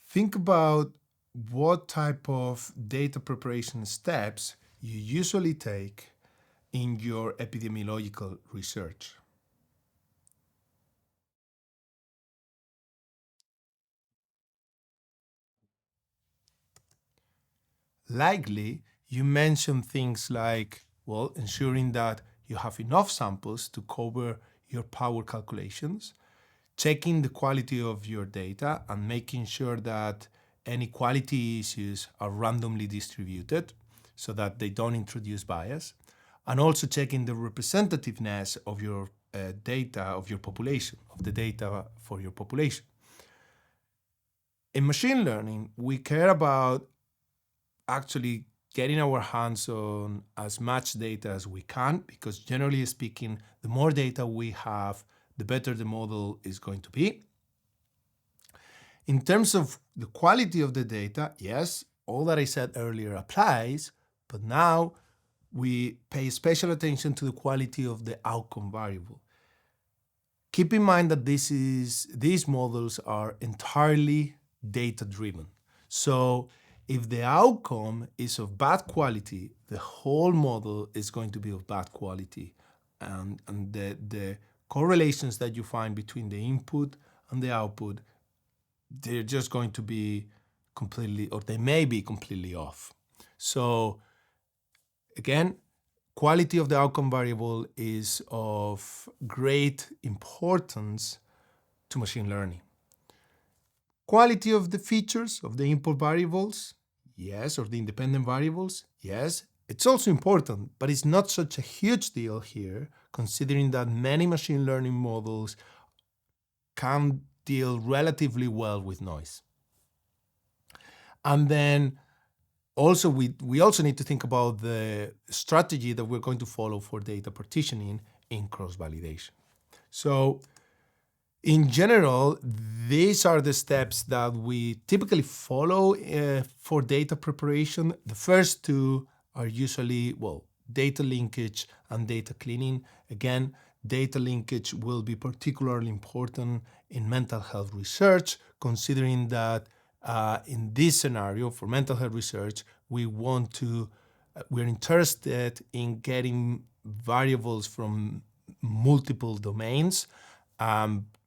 think about what type of data preparation steps you usually take in your epidemiological research. Likely, you mention things like, well, ensuring that you have enough samples to cover your power calculations, checking the quality of your data and making sure that any quality issues are randomly distributed so that they don't introduce bias, and also checking the representativeness of your data of your population, of the data for your population. In machine learning, we care about actually getting our hands on as much data as we can, because generally speaking, the more data we have, the better the model is going to be. In terms of the quality of the data, yes, all that I said earlier applies, but now we pay special attention to the quality of the outcome variable. Keep in mind that these models are entirely data-driven. So if the outcome is of bad quality, the whole model is going to be of bad quality. And the correlations that you find between the input and the output, they're just going to be completely, or they may be completely off. So again, quality of the outcome variable is of great importance to machine learning. Quality of the features of the input variables, yes, or the independent variables, yes. It's also important, but it's not such a huge deal here, considering that many machine learning models can deal relatively well with noise. And then also, we also need to think about the strategy that we're going to follow for data partitioning in cross-validation. So in general, these are the steps that we typically follow for data preparation. The first two are usually, well, data linkage and data cleaning. Again, data linkage will be particularly important in mental health research, considering that in this scenario for mental health research, we're interested in getting variables from multiple domains.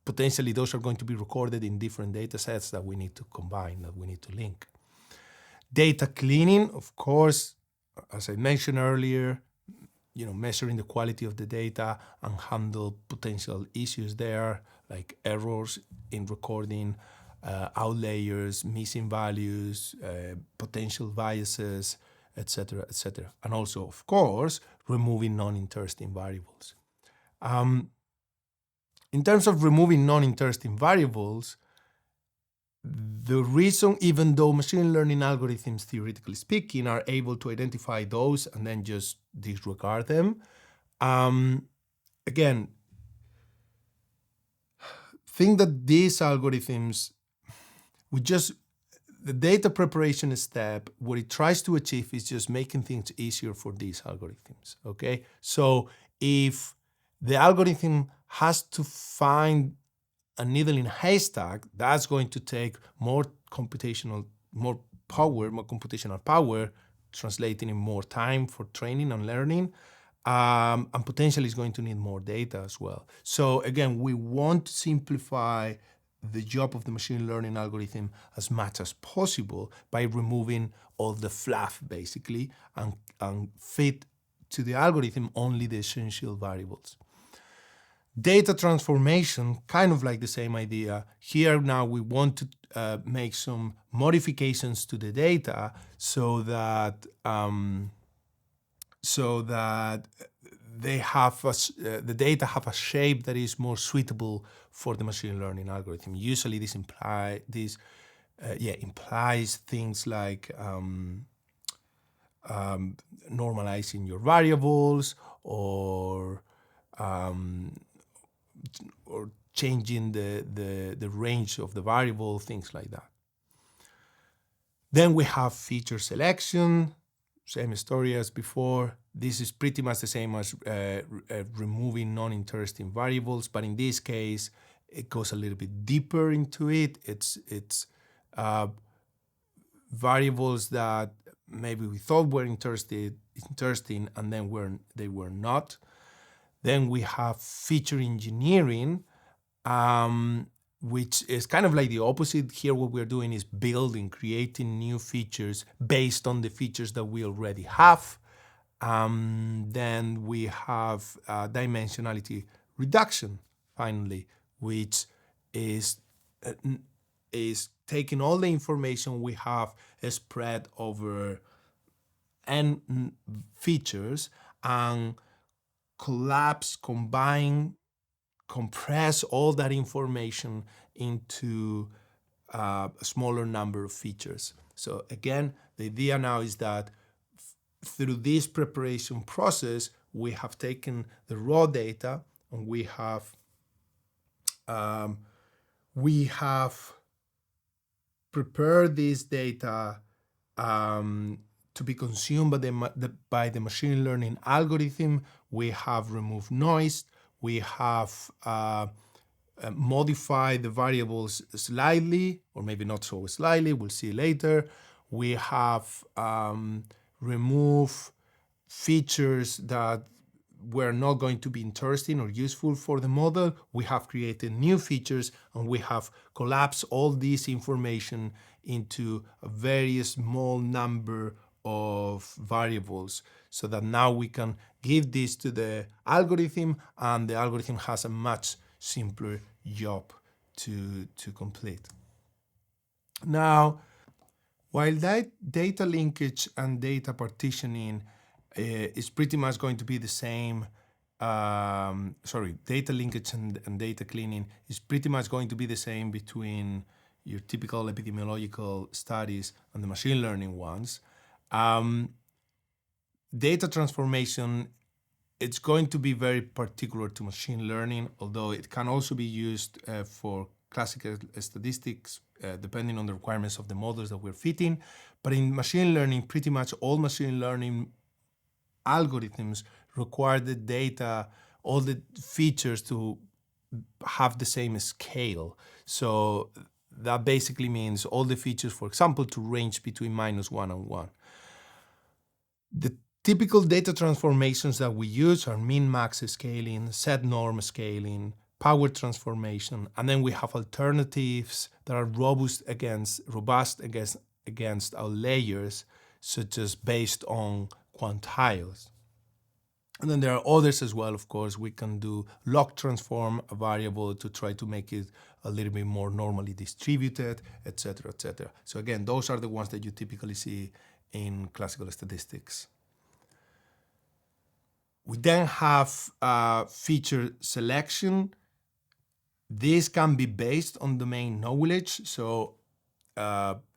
Potentially those are going to be recorded in different data sets that we need to combine, that we need to link. Data cleaning, of course, as I mentioned earlier, measuring the quality of the data and handle potential issues there, like errors in recording, outliers, missing values, potential biases, etc., etc. And also, of course, removing non-interesting variables. In terms of removing non-interesting variables, the reason, even though machine learning algorithms, theoretically speaking, are able to identify those and then just disregard them, again, think that these algorithms, the data preparation step, what it tries to achieve is just making things easier for these algorithms, okay? So if the algorithm has to find a needle in a haystack, that's going to take more computational power, translating in more time for training and learning, and potentially is going to need more data as well. So again, we want to simplify the job of the machine learning algorithm as much as possible by removing all the fluff, basically, and fit to the algorithm only the essential variables. Data transformation, kind of like the same idea. Here now we want to make some modifications to the data so that the data have a shape that is more suitable for the machine learning algorithm. Usually this implies things like normalizing your variables or changing the range of the variable, things like that. Then we have feature selection, same story as before. This is pretty much the same as removing non-interesting variables, but in this case, it goes a little bit deeper into it. It's variables that maybe we thought were interesting, and then they were not. Then we have feature engineering, which is kind of like the opposite. Here, what we're doing is creating new features based on the features that we already have. Then we have dimensionality reduction, finally, which is taking all the information we have spread over n features and combine, compress all that information into a smaller number of features. So again, the idea now is that through this preparation process, we have taken the raw data and we have prepared this data to be consumed by the machine learning algorithm. We have removed noise. We have modified the variables slightly, or maybe not so slightly. We'll see later. We have removed features that were not going to be interesting or useful for the model. We have created new features, and we have collapsed all this information into a very small number of variables, so that now we can give this to the algorithm, and the algorithm has a much simpler job to complete. Now, while that data linkage and data partitioning is pretty much going to be the same, data linkage and data cleaning is pretty much going to be the same between your typical epidemiological studies and the machine learning ones. Data transformation, it's going to be very particular to machine learning, although it can also be used for classical statistics, depending on the requirements of the models that we're fitting. But in machine learning, pretty much all machine learning algorithms require the data, all the features to have the same scale. So that basically means all the features, for example, to range between -1 and 1. The typical data transformations that we use are min-max scaling, set-norm scaling, power transformation, and then we have alternatives that are robust against outliers, such as based on quantiles. And then there are others as well, of course. We can do log transform a variable to try to make it a little bit more normally distributed, etc., etc. So again, those are the ones that you typically see in classical statistics. We then have feature selection. This can be based on domain knowledge. So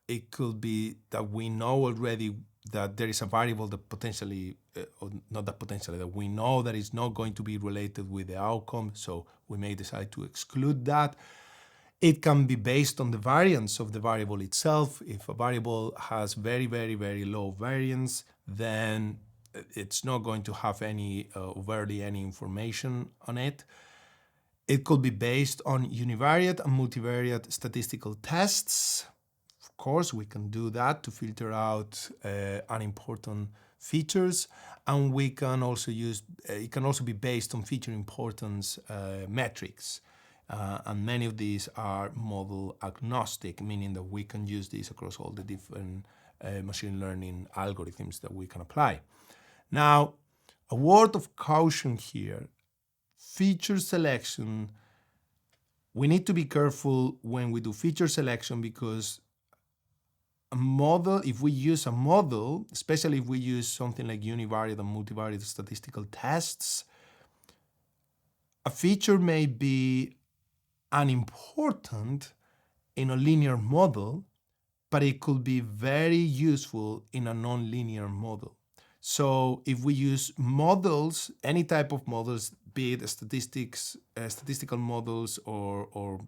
it could be that we know already that there is a variable that potentially, or not that potentially, that we know that is not going to be related with the outcome. So we may decide to exclude that. It can be based on the variance of the variable itself. If a variable has very, very, very low variance, then it's not going to have any overtly any information on it. It could be based on univariate and multivariate statistical tests. Of course, we can do that to filter out unimportant features, and we can also use. It can also be based on feature importance metrics. And many of these are model agnostic, meaning that we can use these across all the different machine learning algorithms that we can apply. Now, a word of caution here. Feature selection, we need to be careful when we do feature selection, because a model, if we use a model, especially if we use something like univariate and multivariate statistical tests, a feature may be unimportant in a linear model, but it could be very useful in a nonlinear model. So if we use models, any type of models, be it statistical models, or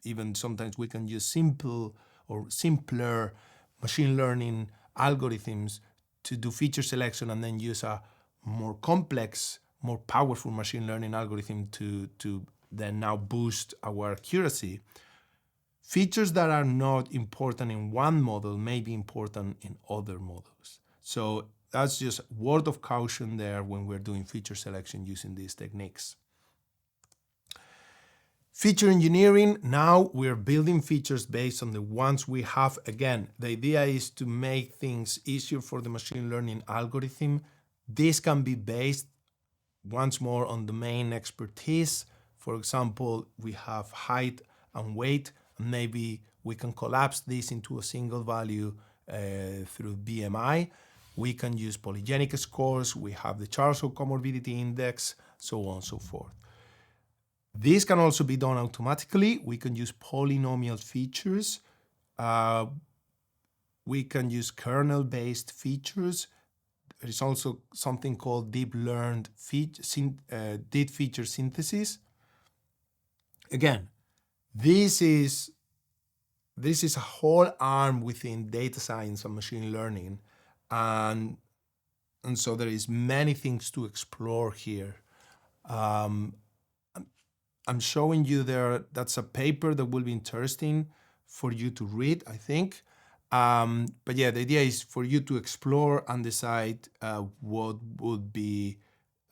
even sometimes we can use simple or simpler machine learning algorithms to do feature selection, and then use a more complex, more powerful machine learning algorithm to then now boost our accuracy. features that are not important in one model may be important in other models. So that's just word of caution there when we're doing feature selection using these techniques. Feature engineering, now we're building features based on the ones we have. Again, the idea is to make things easier for the machine learning algorithm. This can be based, once more, on domain expertise. For example, we have height and weight, and maybe we can collapse this into a single value through BMI. We can use polygenic scores, we have the Charles comorbidity index, so on and so forth. This can also be done automatically. We can use polynomial features. We can use kernel-based features. There is also something called deep feature synthesis. Again, this is a whole arm within data science and machine learning, and so there is many things to explore here. I'm showing you there, that's a paper that will be interesting for you to read, I think. But yeah, the idea is for you to explore and decide what would be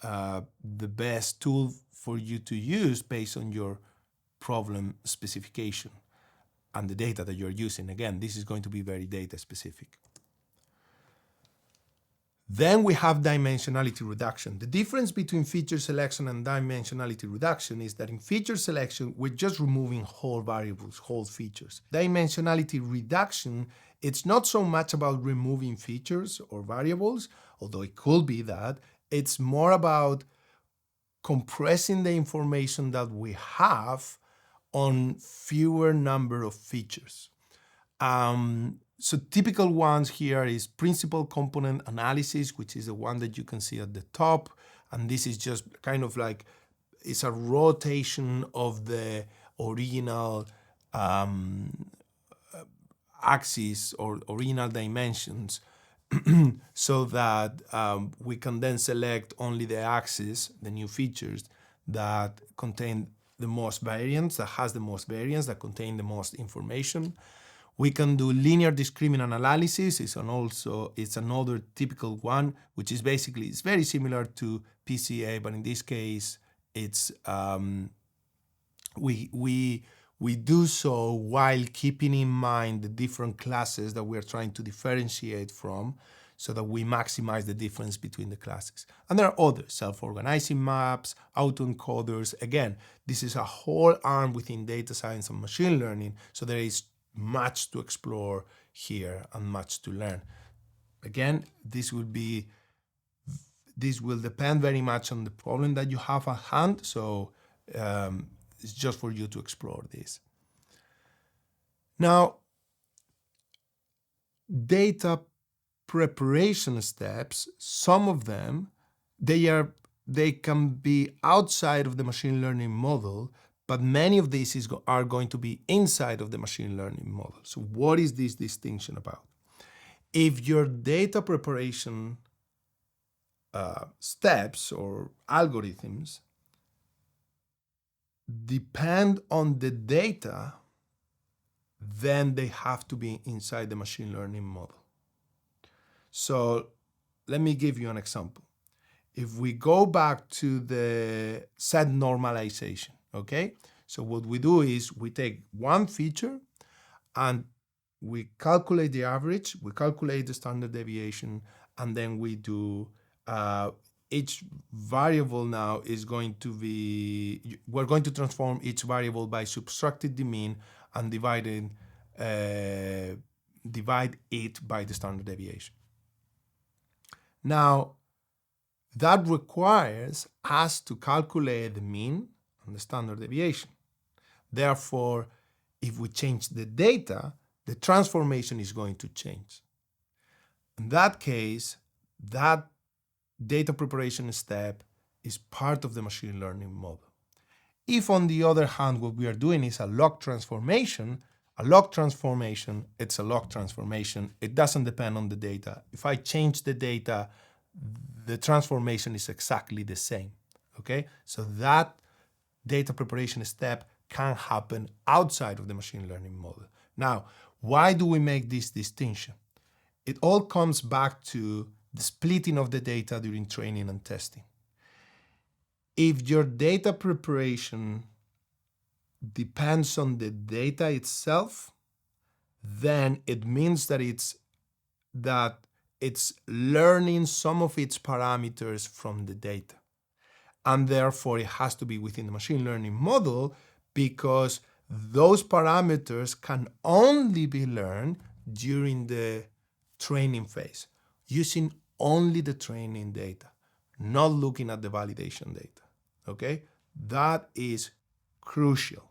the best tool for you to use based on your problem specification and the data that you're using. Again, this is going to be very data specific. Then we have dimensionality reduction. The difference between feature selection and dimensionality reduction is that in feature selection, we're just removing whole variables, whole features. Dimensionality reduction, it's not so much about removing features or variables, although it could be that. It's more about compressing the information that we have on fewer number of features. So typical ones here is principal component analysis, which is the one that you can see at the top. And this is just kind of like, it's a rotation of the original axis or original dimensions so that we can then select only the axis, the new features that contain the most variance, that has the most variance, that contain the most information. We can do linear discriminant analysis. It's another typical one, which is basically, it's very similar to PCA, but in this case, it's we do so while keeping in mind the different classes that we're trying to differentiate from, so that we maximize the difference between the classes. And there are others, self-organizing maps, autoencoders. Again, this is a whole arm within data science and machine learning, so there is much to explore here and much to learn. Again, this will depend very much on the problem that you have at hand, so it's just for you to explore this. Now, data preparation steps, some of them, they can be outside of the machine learning model, but many of these are going to be inside of the machine learning model. So what is this distinction about? If your data preparation steps or algorithms depend on the data, then they have to be inside the machine learning model. So let me give you an example. If we go back to the set normalization, okay? So what we do is we take one feature and we calculate the average, we calculate the standard deviation, and then we do each variable now is going to be, we're going to transform each variable by subtracting the mean and divide it by the standard deviation. Now, that requires us to calculate the mean and the standard deviation. Therefore, if we change the data, the transformation is going to change. In that case, that data preparation step is part of the machine learning model. If, on the other hand, what we are doing is a log transformation, it's a log transformation. It doesn't depend on the data. If I change the data, the transformation is exactly the same, okay? So that data preparation step can happen outside of the machine learning model. Now, why do we make this distinction? It all comes back to the splitting of the data during training and testing. If your data preparation depends on the data itself, then it means that it's learning some of its parameters from the data. And therefore, it has to be within the machine learning model, because those parameters can only be learned during the training phase, using only the training data, not looking at the validation data. Okay? That is crucial.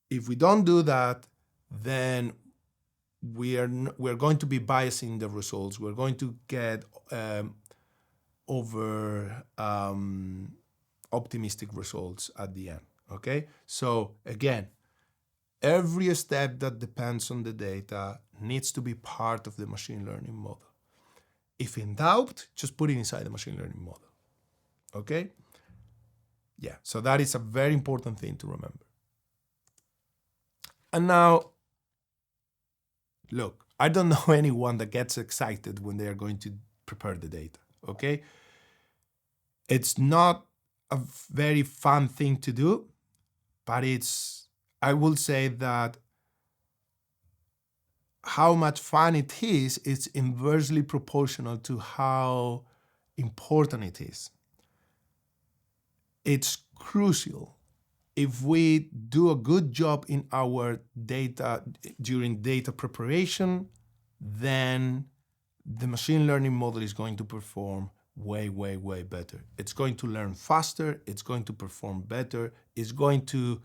If we don't do that, then we're going to be biasing the results. We're going to get over optimistic results at the end. Okay? So again, every step that depends on the data needs to be part of the machine learning model. If in doubt, just put it inside the machine learning model. Okay? Yeah, so that is a very important thing to remember. And now, look, I don't know anyone that gets excited when they are going to prepare the data, okay? It's not a very fun thing to do, but I will say that how much fun it is inversely proportional to how important it is. It's crucial. If we do a good job in our data during data preparation, then the machine learning model is going to perform way, way, way better. It's going to learn faster, it's going to perform better, it's going to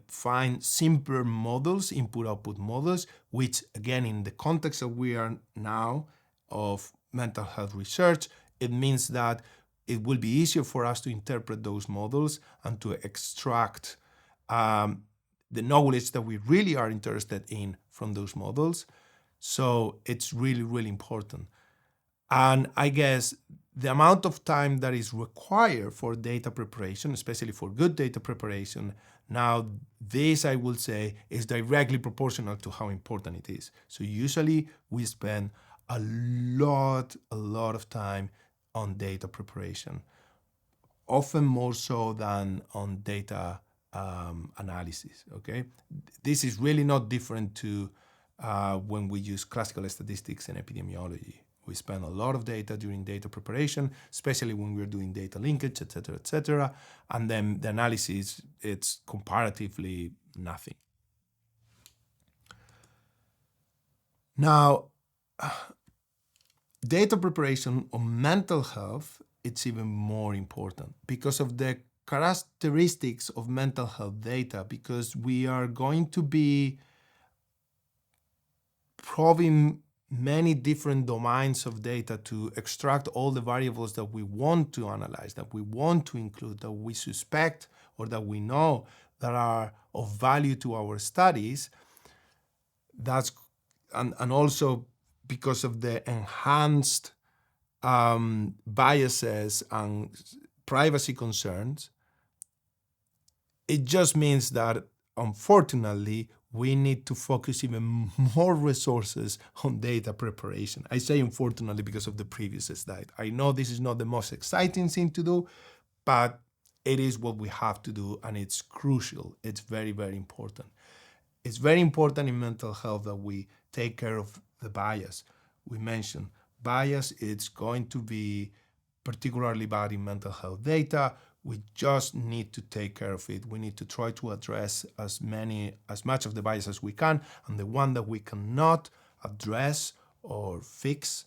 find simpler models, input-output models, which again, in the context that we are now of mental health research, it means that it will be easier for us to interpret those models and to extract the knowledge that we really are interested in from those models. So it's really, really important. And I guess the amount of time that is required for data preparation, especially for good data preparation, now this, I will say, is directly proportional to how important it is. So usually we spend a lot of time on data preparation, often more so than on data analysis, okay? This is really not different to when we use classical statistics and epidemiology. We spend a lot of data during data preparation, especially when we're doing data linkage, et cetera, and then the analysis, it's comparatively nothing. Now, data preparation on mental health, it's even more important because of the characteristics of mental health data, because we are going to be probing many different domains of data to extract all the variables that we want to analyze, that we want to include, that we suspect or that we know that are of value to our studies. And also because of the enhanced biases and privacy concerns, it just means that, unfortunately, we need to focus even more resources on data preparation. I say unfortunately because of the previous slide. I know this is not the most exciting thing to do, but it is what we have to do, and it's crucial. It's very, very important. It's very important in mental health that we take care of the bias. We mentioned bias, it's going to be particularly bad in mental health data. We just need to take care of it. We need to try to address as much of the bias as we can, and the one that we cannot address or fix,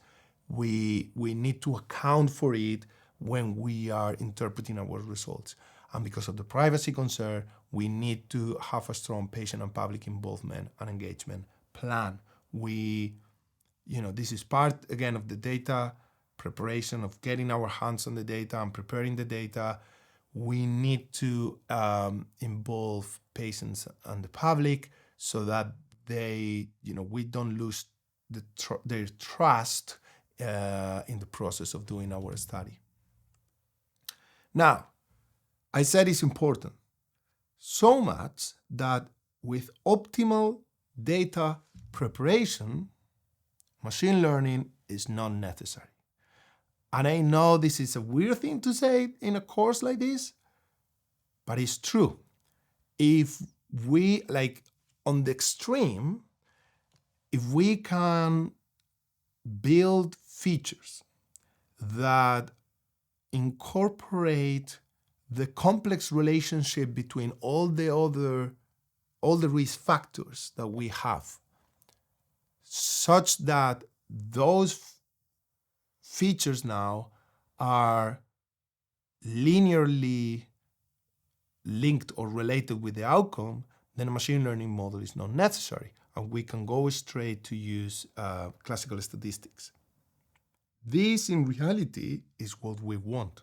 we need to account for it when we are interpreting our results. And because of the privacy concern, we need to have a strong patient and public involvement and engagement plan. This is part, again, of the data preparation, of getting our hands on the data and preparing the data. We need to involve patients and the public so that we don't lose their trust in the process of doing our study. Now, I said it's important. So much that with optimal data preparation, machine learning is not necessary. And I know this is a weird thing to say in a course like this, but it's true. If we, like on the extreme, if we can build features that incorporate the complex relationship between all the risk factors that we have, such that those features now are linearly linked or related with the outcome, then a machine learning model is not necessary, and we can go straight to use classical statistics. This, in reality, is what we want.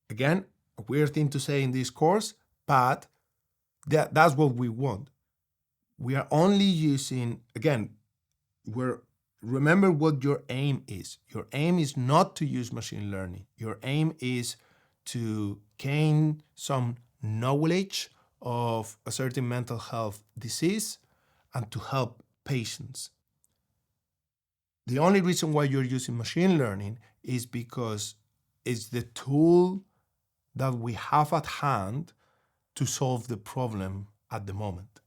Again, a weird thing to say in this course, but that's what we want. We are only using, again, remember what your aim is. Your aim is not to use machine learning. Your aim is to gain some knowledge of a certain mental health disease and to help patients. The only reason why you're using machine learning is because it's the tool that we have at hand to solve the problem at the moment.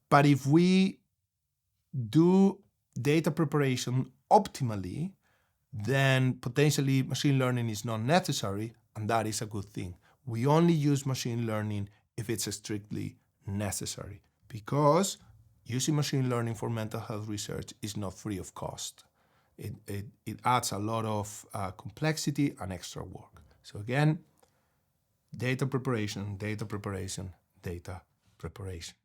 But if we do data preparation optimally, then potentially machine learning is not necessary, and that is a good thing. We only use machine learning if it's strictly necessary, because using machine learning for mental health research is not free of cost. It adds a lot of complexity and extra work. So again, data preparation, data preparation, data preparation.